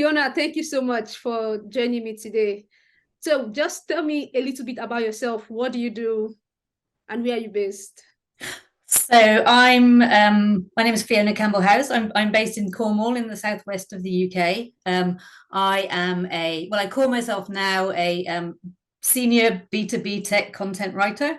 Fiona, thank you so much for joining me today. So just tell me a little bit about yourself. What do you do and where are you based? So my name is Fiona Campbell-Howes. I'm based in Cornwall in the southwest of the UK. I am I call myself now a senior B2B tech content writer.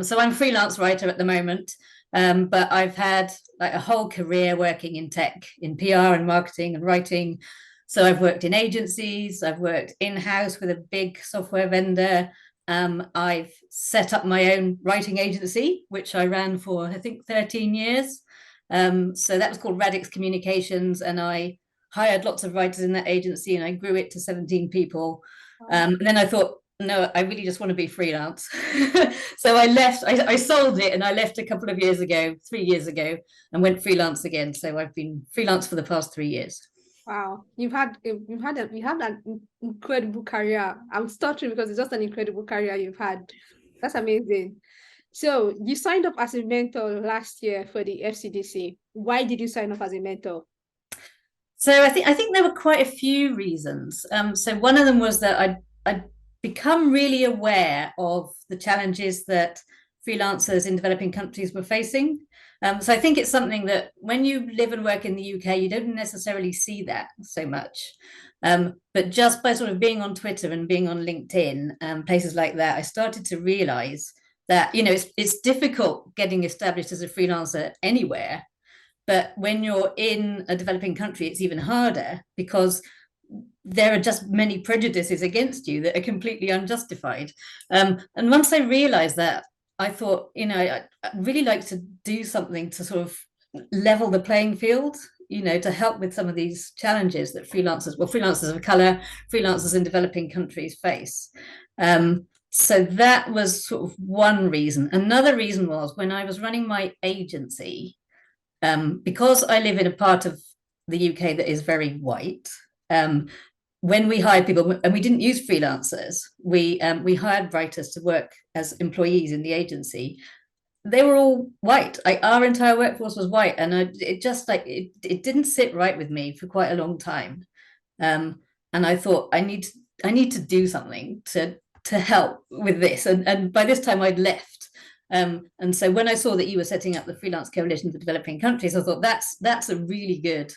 So I'm a freelance writer at the moment, but I've had like a whole career working in tech, in PR and marketing and writing. So I've worked in agencies, I've worked in-house with a big software vendor. I've set up my own writing agency, which I ran for, I think, 13 years. So that was called Radix Communications, and I hired lots of writers in that agency, and I grew it to 17 people. And then I thought, no, I really just want to be freelance. So I left, I sold it, and I left a couple of years ago, 3 years ago, and went freelance again. So I've been freelance for the past 3 years. Wow, you have an incredible career. I'm stuttering because it's just an incredible career you've had. That's amazing. So you signed up as a mentor last year for the FCDC. Why did you sign up as a mentor? So I think there were quite a few reasons. So one of them was that I'd become really aware of the challenges that freelancers in developing countries were facing. So I think it's something that when you live and work in the UK, you don't necessarily see that so much. But just by sort of being on Twitter and being on LinkedIn, places like that, I started to realize that, it's difficult getting established as a freelancer anywhere. But when you're in a developing country, it's even harder because there are just many prejudices against you that are completely unjustified. And once I realized that, I thought, I'd really like to do something to sort of level the playing field, to help with some of these challenges that freelancers of color, freelancers in developing countries face. So that was sort of one reason. Another reason was when I was running my agency, because I live in a part of the UK that is very white. When we hired people, and we didn't use freelancers, we hired writers to work as employees in the agency. They were all white. Our entire workforce was white, and it didn't sit right with me for quite a long time. And I thought I need to do something to help with this. And by this time I'd left. And so when I saw that you were setting up the Freelance Coalition for Developing Countries, I thought that's a really good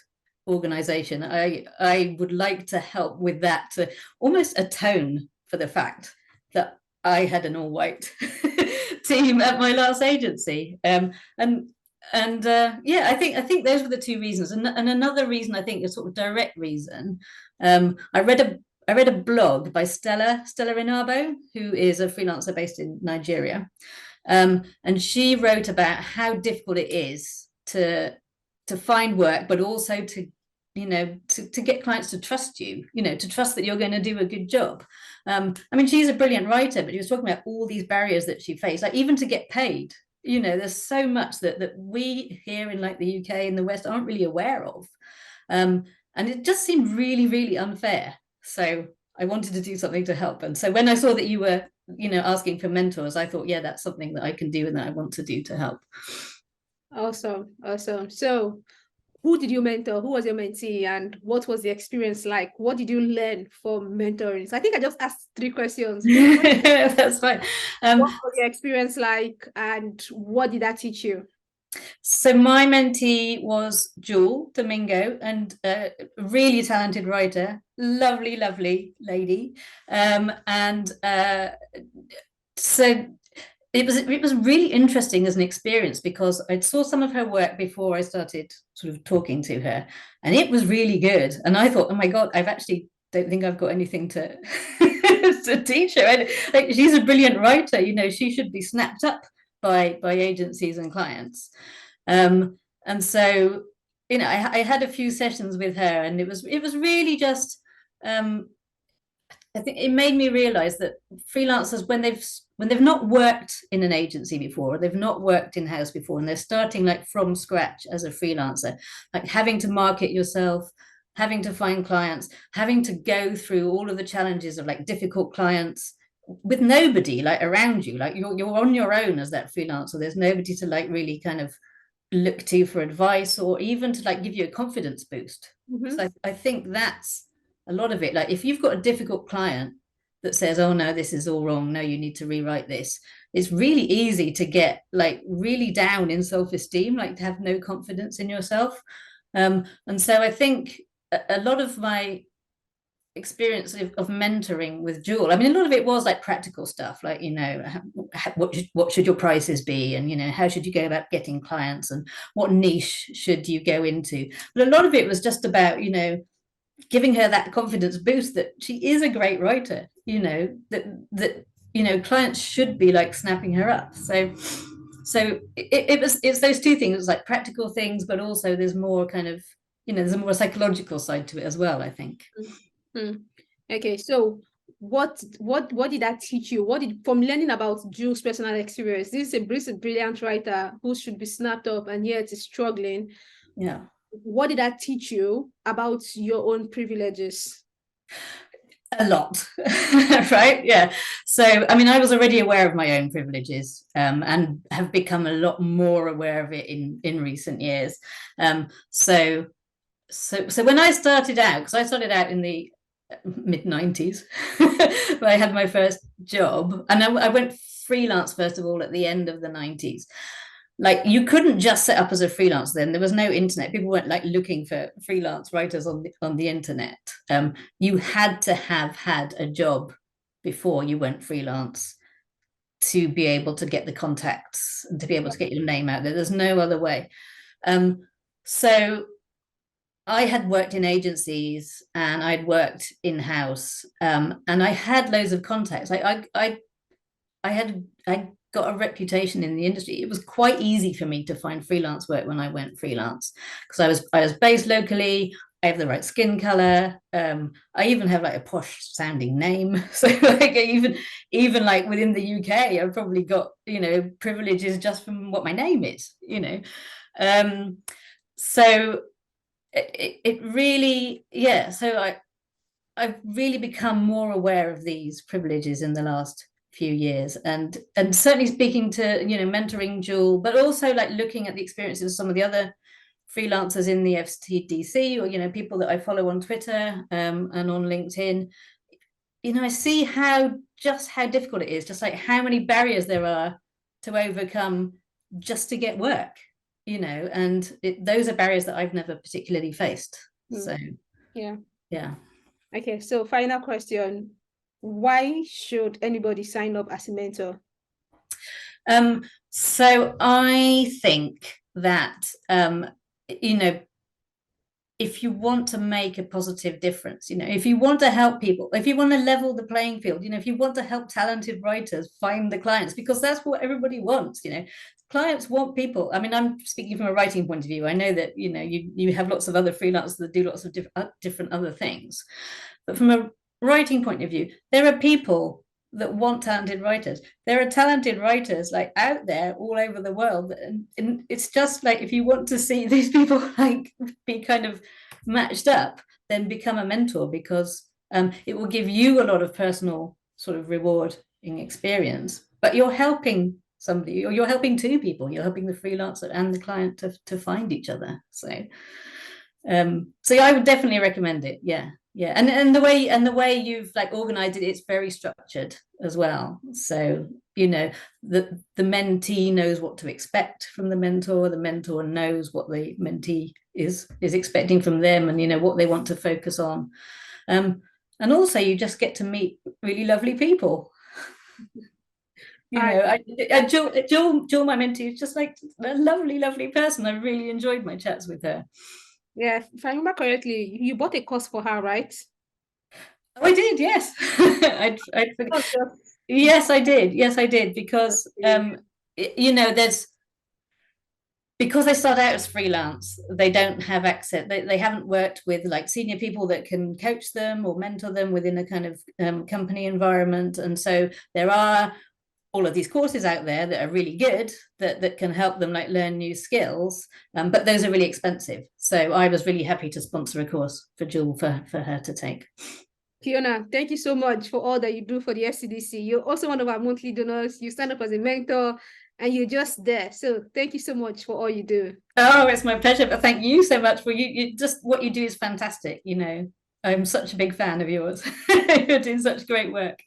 organization. I would like to help with that, to almost atone for the fact that I had an all-white team at my last agency. Yeah, I think those were the two reasons. And another reason, I think, a sort of direct reason. I read a blog by Stella Inabo, who is a freelancer based in Nigeria. And she wrote about how difficult it is to find work, but also to get clients to trust you, to trust that you're going to do a good job. I mean, she's a brilliant writer, but she was talking about all these barriers that she faced, like even to get paid. There's so much that we here in like the UK and the West aren't really aware of. And it just seemed really, really unfair. So I wanted to do something to help. And so when I saw that you were asking for mentors, I thought, yeah, that's something that I can do and that I want to do to help. Awesome. So who did you mentor? Who was your mentee? And what was the experience like? What did you learn from mentoring? So I think I just asked three questions. That's fine. What was your experience like? And what did that teach you? So my mentee was Jul Domingo, and a really talented writer, lovely, lovely lady. And so it was really interesting as an experience because I saw some of her work before I started sort of talking to her, and it was really good. And I thought, oh my God, I've actually don't think I've got anything to to teach her. Like, she's a brilliant writer, she should be snapped up by agencies and clients. And so, I had a few sessions with her, and it was really just I think it made me realize that freelancers, when they've not worked in an agency before, they've not worked in-house before, and they're starting like from scratch as a freelancer, like having to market yourself, having to find clients, having to go through all of the challenges of like difficult clients with nobody like around you, like you're on your own as that freelancer. There's nobody to like really kind of look to for advice, or even to like give you a confidence boost. Mm-hmm. So I think that's a lot of it. Like if you've got a difficult client that says, oh no, this is all wrong, no, you need to rewrite this, it's really easy to get like really down in self-esteem, like to have no confidence in yourself. And so I think a lot of my experience of mentoring with Jul, I mean, a lot of it was like practical stuff, like, you know, what should your prices be, and, you know, how should you go about getting clients, and what niche should you go into. But a lot of it was just about, you know, giving her that confidence boost that she is a great writer, you know, that you know, clients should be like snapping her up. So it's those two things. It's like practical things, but also there's more kind of, you know, there's a more psychological side to it as well, I think. Mm-hmm. Okay, so what did that teach you? What did, from learning about Jul's personal experience? This is a brilliant writer who should be snapped up and yet is struggling. Yeah. What did that teach you about your own privileges? A lot. Right? Yeah. So I mean, I was already aware of my own privileges, and have become a lot more aware of it in recent years. So when I started out, because I started out in the mid-90s, where I had my first job, and I went freelance first of all at the end of the 90s. Like you couldn't just set up as a freelance then. There was no internet. People weren't like looking for freelance writers on the internet. You had to have had a job before you went freelance to be able to get the contacts and to be able to get your name out there. There's no other way. So I had worked in agencies and I'd worked in-house, and I had loads of contacts. I got a reputation in the industry. It was quite easy for me to find freelance work when I went freelance, because I was based locally. I have the right skin color. I even have like a posh sounding name. So like even like within the UK, I've probably got, you know, privileges just from what my name is, you know. So it really, yeah. So I've really become more aware of these privileges in the last few years, and certainly speaking to, you know, mentoring Jul, but also like looking at the experiences of some of the other freelancers in the FCDC, or, you know, people that I follow on Twitter, and on LinkedIn. You know, I see how difficult it is, just like how many barriers there are to overcome just to get work, you know, and those are barriers that I've never particularly faced. So yeah. Okay, so final question. Why should anybody sign up as a mentor? So I think that, you know, if you want to make a positive difference, you know, if you want to help people, if you want to level the playing field, you know, if you want to help talented writers find the clients, because that's what everybody wants, you know, clients want people. I mean, I'm speaking from a writing point of view. I know that, you know, you have lots of other freelancers that do lots of different other things, but from a writing point of view, there are people that want talented writers. There are talented writers like out there all over the world, and it's just like, if you want to see these people like be kind of matched up, then become a mentor, because it will give you a lot of personal sort of rewarding experience, but you're helping somebody, or you're helping two people. You're helping the freelancer and the client to find each other. So I would definitely recommend it. Yeah. And the way you've like organized it, it's very structured as well. So, you know, the mentee knows what to expect from the mentor knows what the mentee is expecting from them, and, you know, what they want to focus on. And also you just get to meet really lovely people. You know, Jul, my mentee, is just like a lovely person. I really enjoyed my chats with her. Yeah, if I remember correctly, you bought a course for her, right? Oh, I did, yes. Yes, I did, because you know, because they start out as freelance, they don't have access. They haven't worked with like senior people that can coach them or mentor them within a kind of company environment, and so there are all of these courses out there that are really good, that can help them like learn new skills, but those are really expensive. So I was really happy to sponsor a course for Jul for her to take. Fiona, thank you so much for all that you do for the FCDC. You're also one of our monthly donors. You stand up as a mentor, and you're just there. So thank you so much for all you do. Oh, it's my pleasure. But thank you so much for you just what you do is fantastic. I'm such a big fan of yours. You're doing such great work.